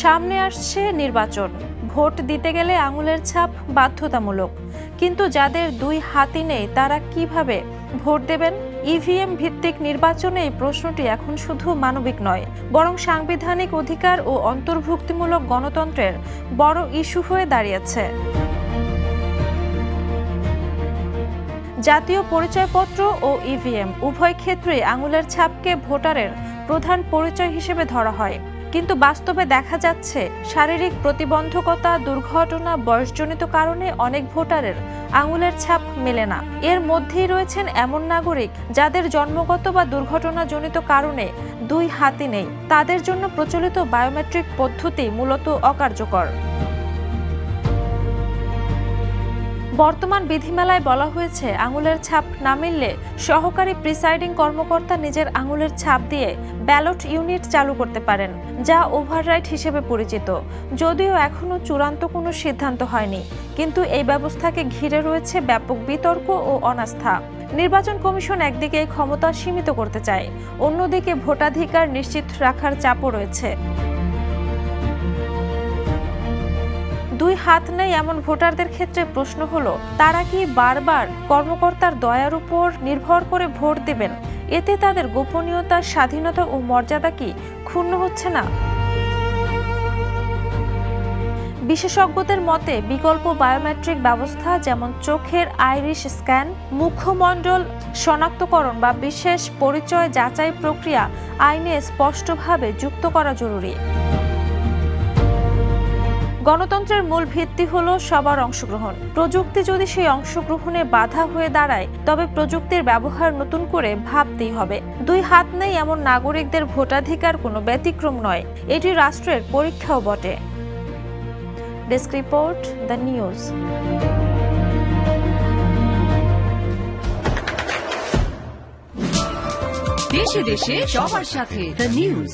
সামনে আসছে নির্বাচন, ভোট দিতে গেলে আঙুলের ছাপ বাধ্যতামূলক। কিন্তু যাদের দুই হাতই নেই তারা কিভাবে ভোট দেবেন? ইভিএম ভিত্তিক নির্বাচনে এই প্রশ্নটি এখন শুধু মানবিক নয়, বরং সাংবিধানিক অধিকার ও অন্তর্ভুক্তিমূলক গণতন্ত্রের বড় ইস্যু হয়ে দাঁড়িয়েছে। জাতীয় পরিচয়পত্র ও ইভিএম উভয় ক্ষেত্রেই আঙুলের ছাপকে ভোটারের প্রধান পরিচয় হিসেবে ধরা হয়। কিন্তু বাস্তবে দেখা যাচ্ছে শারীরিক প্রতিবন্ধকতা, দুর্ঘটনা, বয়সজনিত কারণে অনেক ভোটারের আঙুলের ছাপ মেলে না। এর মধ্যেই রয়েছেন এমন নাগরিক যাদের জন্মগত বা দুর্ঘটনাজনিত কারণে দুই হাতই নেই। তাদের জন্য প্রচলিত বায়োমেট্রিক পদ্ধতি মূলত অকার্যকর। বর্তমান বিধিমালায় বলা হয়েছে, আঙুলের ছাপ না মিললে সহকারী প্রিসাইডিং কর্মকর্তা নিজের আঙুলের ছাপ দিয়ে ব্যালট ইউনিট চালু করতে পারেন, যা ওভাররাইট হিসেবে পরিচিত। যদিও এখনো চূড়ান্ত কোনো সিদ্ধান্ত হয়নি, কিন্তু এই ব্যবস্থাকে ঘিরে রয়েছে ব্যাপক বিতর্ক ও অনাস্থা। নির্বাচন কমিশন একদিকে এই ক্ষমতা সীমিত করতে চায়, অন্যদিকে ভোটাধিকার নিশ্চিত রাখার চাপও রয়েছে। দুই হাত নেই এমন ভোটারদের ক্ষেত্রে প্রশ্ন হলো, তারা কি বারবার কর্মকর্তার দয়ার উপর নির্ভর করে ভোট দেবেন? এতে তাদের গোপনীয়তা, স্বাধীনতা ও মর্যাদা কি ক্ষুণ্ণ হচ্ছে না? বিশেষজ্ঞদের মতে বিকল্প বায়োমেট্রিক ব্যবস্থা, যেমন চোখের আইরিশ স্ক্যান, মুখমণ্ডল শনাক্তকরণ বা বিশেষ পরিচয় যাচাই প্রক্রিয়া আইনে স্পষ্টভাবে যুক্ত করা জরুরি। গণতন্ত্রের মূল ভিত্তি হলো সবার অংশগ্রহণ। প্রযুক্তি যদি সেই অংশগ্রহণে বাধা হয়ে দাঁড়ায়, তবে প্রযুক্তির ব্যবহার নতুন করে ভাবতেই হবে। দুই হাত নেই এমন নাগরিকদের ভোটাধিকার কোনো ব্যতিক্রম নয়, এটি রাষ্ট্রের পরীক্ষাও বটে। Desk report, the news. দেশে দেশে সবার সাথে, দ্য নিউজ।